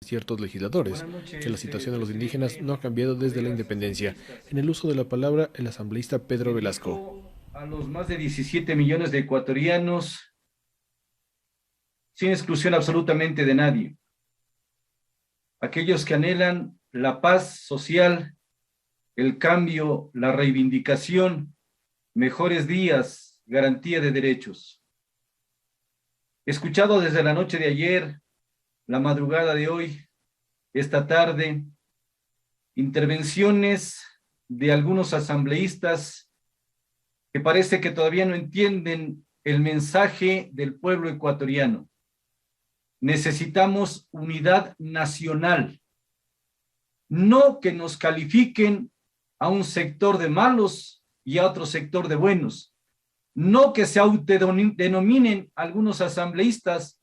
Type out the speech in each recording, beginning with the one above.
ciertos legisladores, Buenas que la noches, situación de los indígenas no ha presidente, cambiado desde la colegas independencia. En asambleístas. el uso de la palabra, el asambleísta Pedro Me Velasco. dirijo a los más de 17 millones de ecuatorianos, sin exclusión absolutamente de nadie. Aquellos que anhelan la paz social, el cambio, la reivindicación, mejores días, garantía de derechos. He escuchado desde la noche de ayer, la madrugada de hoy, esta tarde, intervenciones de algunos asambleístas que parece que todavía no entienden el mensaje del pueblo ecuatoriano. Necesitamos unidad nacional, no que nos califiquen a un sector de malos y a otro sector de buenos, no que se autodenominen algunos asambleístas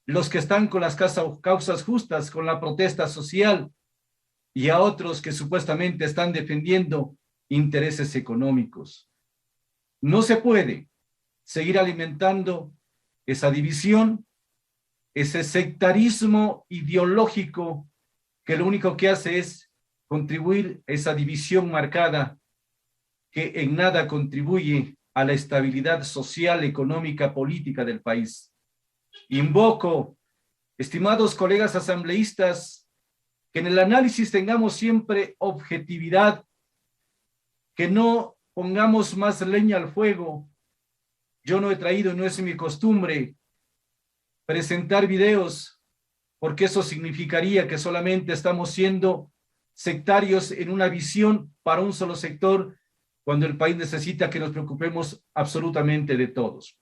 los que están con las causas justas, con la protesta social, y a otros que supuestamente están defendiendo intereses económicos. No se puede seguir alimentando esa división, ese sectarismo ideológico que lo único que hace es contribuir a esa división marcada que en nada contribuye a la estabilidad social, económica, política del país. Invoco, estimados colegas asambleístas, que en el análisis tengamos siempre objetividad, que no pongamos más leña al fuego. Yo no he traído, no es mi costumbre, presentar videos, porque eso significaría que solamente estamos siendo sectarios en una visión para un solo sector, cuando el país necesita que nos preocupemos absolutamente de todos.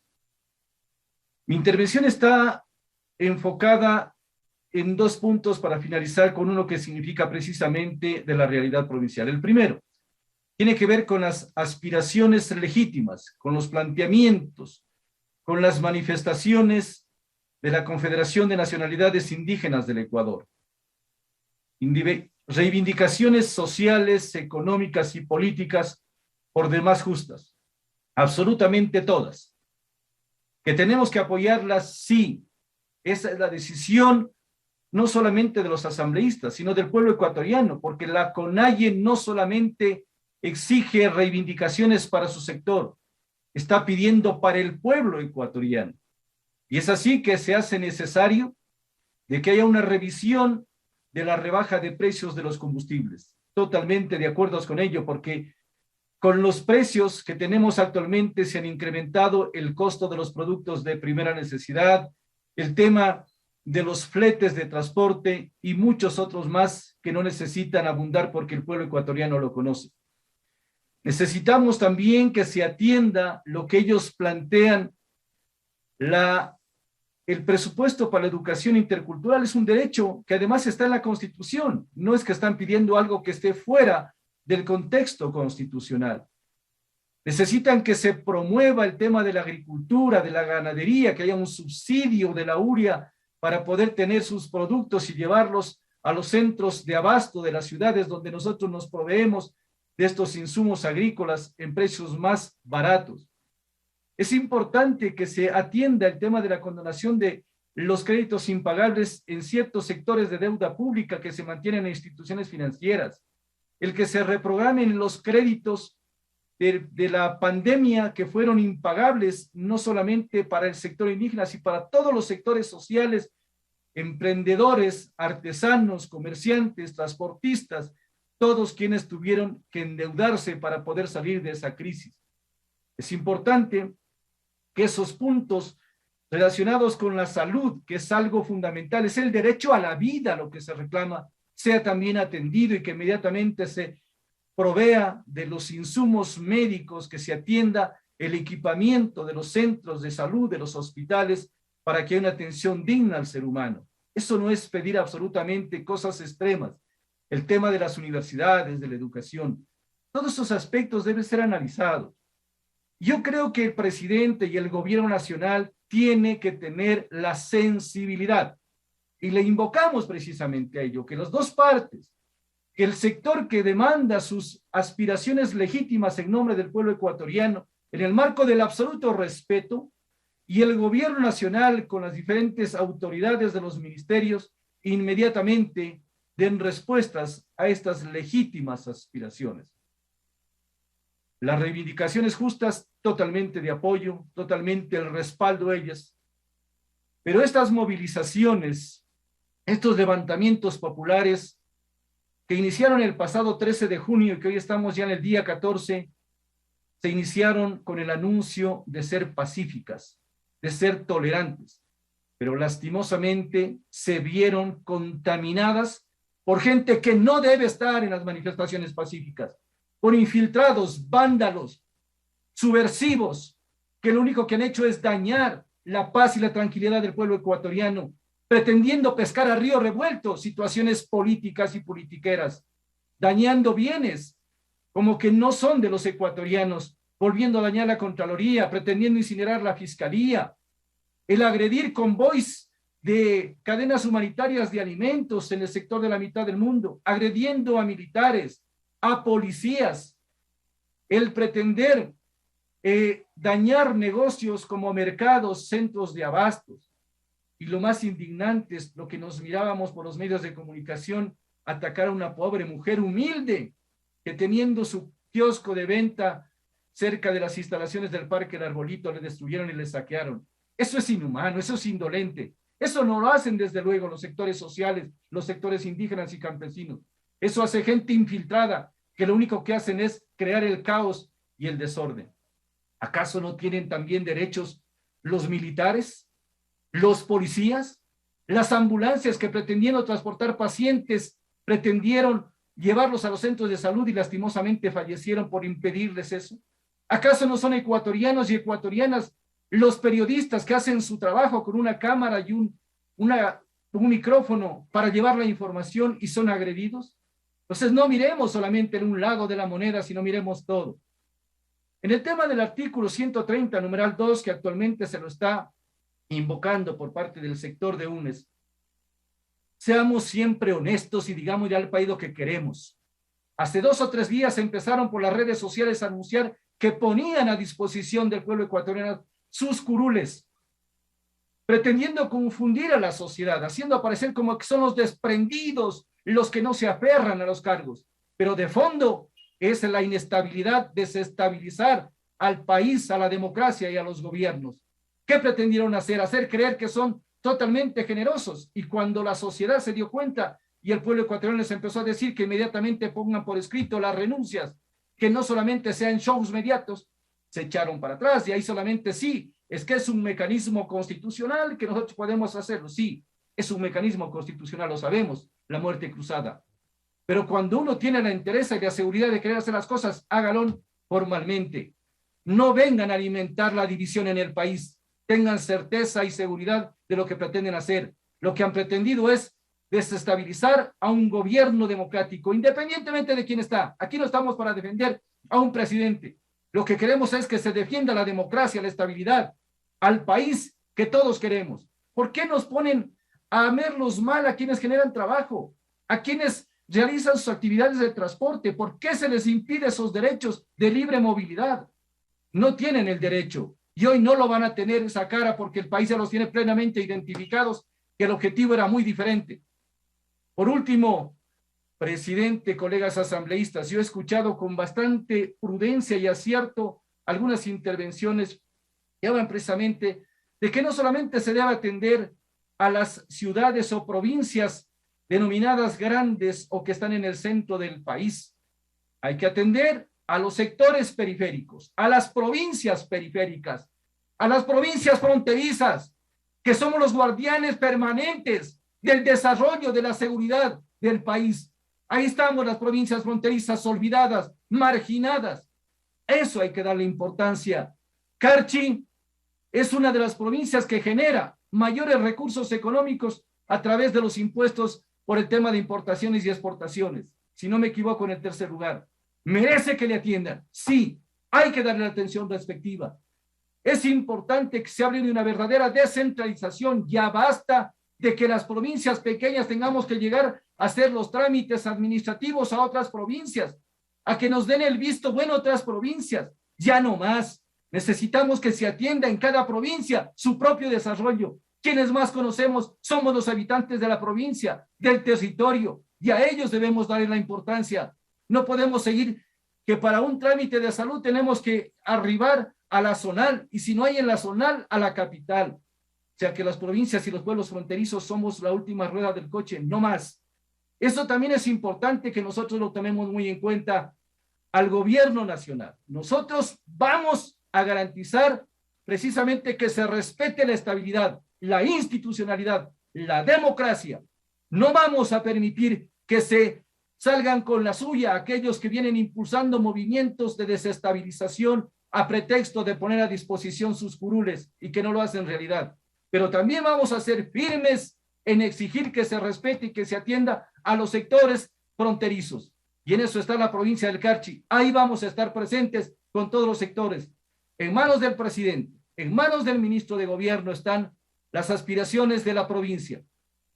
Mi intervención está enfocada en dos puntos para finalizar con uno que significa precisamente de la realidad provincial. El primero tiene que ver con las aspiraciones legítimas, con los planteamientos, con las manifestaciones de la Confederación de Nacionalidades Indígenas del Ecuador. Reivindicaciones sociales, económicas y políticas por demás justas, absolutamente todas. Que tenemos que apoyarlas, sí. Esa es la decisión no solamente de los asambleístas, sino del pueblo ecuatoriano, porque la CONAIE no solamente exige reivindicaciones para su sector, está pidiendo para el pueblo ecuatoriano. Y es así que se hace necesario de que haya una revisión de la rebaja de precios de los combustibles. Totalmente de acuerdo con ello, porque con los precios que tenemos actualmente se han incrementado el costo de los productos de primera necesidad, el tema de los fletes de transporte y muchos otros más que no necesitan abundar porque el pueblo ecuatoriano lo conoce. Necesitamos también que se atienda lo que ellos plantean. El presupuesto para la educación intercultural es un derecho que además está en la Constitución. No es que están pidiendo algo que esté fuera del contexto constitucional. Necesitan que se promueva el tema de la agricultura, de la ganadería, que haya un subsidio de la URIA para poder tener sus productos y llevarlos a los centros de abasto de las ciudades donde nosotros nos proveemos de estos insumos agrícolas en precios más baratos. Es importante que se atienda el tema de la condonación de los créditos impagables en ciertos sectores de deuda pública que se mantienen en instituciones financieras, el que se reprogramen los créditos de la pandemia que fueron impagables no solamente para el sector indígena, sino para todos los sectores sociales, emprendedores, artesanos, comerciantes, transportistas, todos quienes tuvieron que endeudarse para poder salir de esa crisis. Es importante que esos puntos relacionados con la salud, que es algo fundamental, es el derecho a la vida lo que se reclama, sea también atendido y que inmediatamente se provea de los insumos médicos, que se atienda el equipamiento de los centros de salud, de los hospitales, para que haya una atención digna al ser humano. Eso no es pedir absolutamente cosas extremas. El tema de las universidades, de la educación, todos esos aspectos deben ser analizados. Yo creo que el presidente y el gobierno nacional tiene que tener la sensibilidad, y le invocamos precisamente a ello, que las dos partes, que el sector que demanda sus aspiraciones legítimas en nombre del pueblo ecuatoriano, en el marco del absoluto respeto, y el gobierno nacional con las diferentes autoridades de los ministerios, inmediatamente den respuestas a estas legítimas aspiraciones. Las reivindicaciones justas, totalmente de apoyo, totalmente el respaldo a ellas. Pero estas movilizaciones, estos levantamientos populares que iniciaron el pasado 13 de junio y que hoy estamos ya en el día 14, se iniciaron con el anuncio de ser pacíficas, de ser tolerantes, pero lastimosamente se vieron contaminadas por gente que no debe estar en las manifestaciones pacíficas, por infiltrados, vándalos, subversivos, que lo único que han hecho es dañar la paz y la tranquilidad del pueblo ecuatoriano, pretendiendo pescar a río revuelto situaciones políticas y politiqueras, dañando bienes como que no son de los ecuatorianos, volviendo a dañar la Contraloría, pretendiendo incinerar la Fiscalía, el agredir convoys de cadenas humanitarias de alimentos en el sector de la mitad del mundo, agrediendo a militares, a policías, el pretender dañar negocios como mercados, centros de abastos. Y lo más indignante es lo que nos mirábamos por los medios de comunicación, atacar a una pobre mujer humilde que teniendo su kiosco de venta cerca de las instalaciones del Parque El Arbolito le destruyeron y le saquearon. Eso es inhumano, eso es indolente. Eso no lo hacen desde luego los sectores sociales, los sectores indígenas y campesinos. Eso hace gente infiltrada que lo único que hacen es crear el caos y el desorden. ¿Acaso no tienen también derechos los militares, los policías, las ambulancias que pretendieron transportar pacientes, pretendieron llevarlos a los centros de salud y lastimosamente fallecieron por impedirles eso? ¿Acaso no son ecuatorianos y ecuatorianas los periodistas que hacen su trabajo con una cámara y un micrófono para llevar la información y son agredidos? Entonces no miremos solamente en un lado de la moneda, sino miremos todo. En el tema del artículo 130, numeral 2, que actualmente se lo está invocando por parte del sector de UNES, seamos siempre honestos y digamos ya al país lo que queremos. Hace 2 o 3 días empezaron por las redes sociales a anunciar que ponían a disposición del pueblo ecuatoriano sus curules, pretendiendo confundir a la sociedad, haciendo aparecer como que son los desprendidos, los que no se aferran a los cargos, pero de fondo es la inestabilidad, desestabilizar al país, a la democracia y a los gobiernos. ¿Qué pretendieron hacer? Hacer creer que son totalmente generosos, y cuando la sociedad se dio cuenta y el pueblo ecuatoriano les empezó a decir que inmediatamente pongan por escrito las renuncias, que no solamente sean shows mediatos, se echaron para atrás, y ahí solamente sí, es que es un mecanismo constitucional que nosotros podemos hacerlo, sí, es un mecanismo constitucional, lo sabemos, la muerte cruzada. Pero cuando uno tiene la interés y la seguridad de querer hacer las cosas, hágalo formalmente. No vengan a alimentar la división en el país. Tengan certeza y seguridad de lo que pretenden hacer. Lo que han pretendido es desestabilizar a un gobierno democrático, independientemente de quién está. Aquí no estamos para defender a un presidente. Lo que queremos es que se defienda la democracia, la estabilidad, al país que todos queremos. ¿Por qué nos ponen a verlos mal a quienes generan trabajo, a quienes realizan sus actividades de transporte? ¿Por qué se les impide esos derechos de libre movilidad? No tienen el derecho y hoy no lo van a tener esa cara porque el país ya los tiene plenamente identificados, que el objetivo era muy diferente. Por último, presidente, colegas asambleístas, yo he escuchado con bastante prudencia y acierto algunas intervenciones que hablan precisamente de que no solamente se debe atender a las ciudades o provincias denominadas grandes o que están en el centro del país. Hay que atender a los sectores periféricos, a las provincias periféricas, a las provincias fronterizas, que somos los guardianes permanentes del desarrollo, de la seguridad del país. Ahí estamos las provincias fronterizas olvidadas, marginadas. Eso hay que darle importancia. Carchi es una de las provincias que genera mayores recursos económicos a través de los impuestos por el tema de importaciones y exportaciones. Si no me equivoco, en el 3er lugar. ¿Merece que le atiendan? Sí, hay que darle la atención respectiva. Es importante que se hable de una verdadera descentralización. Ya basta de que las provincias pequeñas tengamos que llegar a hacer los trámites administrativos a otras provincias, a que nos den el visto bueno a otras provincias. Ya no más. Necesitamos que se atienda en cada provincia su propio desarrollo. Quienes más conocemos somos los habitantes de la provincia, del territorio, y a ellos debemos darle la importancia. No podemos seguir que para un trámite de salud tenemos que arribar a la zonal, y si no hay en la zonal, a la capital. O sea que las provincias y los pueblos fronterizos somos la última rueda del coche, no más. Eso también es importante que nosotros lo tomemos muy en cuenta al gobierno nacional. Nosotros vamos a garantizar precisamente que se respete la estabilidad, la institucionalidad, la democracia. No vamos a permitir que se salgan con la suya aquellos que vienen impulsando movimientos de desestabilización a pretexto de poner a disposición sus curules y que no lo hacen realidad. Pero también vamos a ser firmes en exigir que se respete y que se atienda a los sectores fronterizos. Y en eso está la provincia del Carchi. Ahí vamos a estar presentes con todos los sectores. En manos del presidente, en manos del ministro de gobierno están las aspiraciones de la provincia.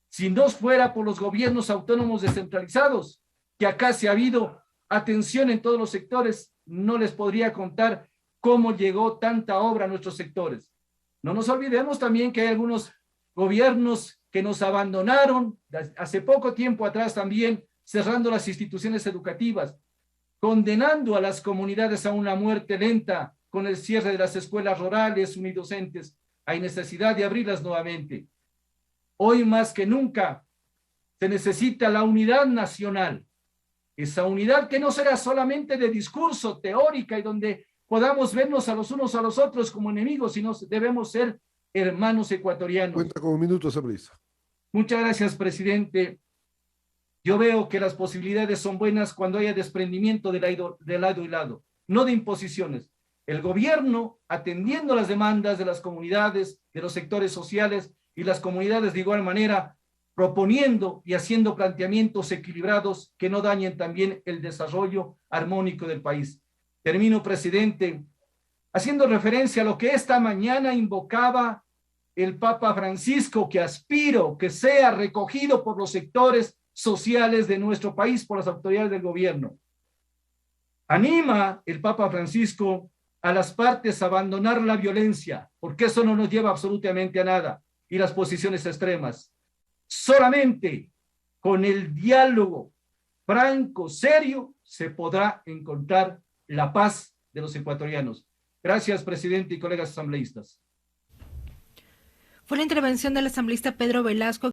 Si no fuera por los gobiernos autónomos descentralizados, que acá se ha habido atención en todos los sectores, no les podría contar cómo llegó tanta obra a nuestros sectores. No nos olvidemos también que hay algunos gobiernos que nos abandonaron hace poco tiempo atrás también, cerrando las instituciones educativas, condenando a las comunidades a una muerte lenta con el cierre de las escuelas rurales unidocentes. Hay necesidad de abrirlas nuevamente. Hoy más que nunca se necesita la unidad nacional, esa unidad que no será solamente de discurso teórica y donde podamos vernos a los unos a los otros como enemigos, sino debemos ser hermanos ecuatorianos. Cuenta con un minuto, asambleísta. Muchas gracias, presidente. Yo veo que las posibilidades son buenas cuando haya desprendimiento de lado y lado, no de imposiciones. El gobierno, atendiendo las demandas de las comunidades, de los sectores sociales y las comunidades de igual manera, proponiendo y haciendo planteamientos equilibrados que no dañen también el desarrollo armónico del país. Termino, presidente, haciendo referencia a lo que esta mañana invocaba el Papa Francisco, que aspiro que sea recogido por los sectores sociales de nuestro país, por las autoridades del gobierno. Anima el Papa Francisco a las partes a abandonar la violencia, porque eso no nos lleva absolutamente a nada, y las posiciones extremas. Solamente con el diálogo franco, serio, se podrá encontrar la paz de los ecuatorianos. Gracias, presidente y colegas asambleístas. Fue la intervención del asambleísta Pedro Velasco.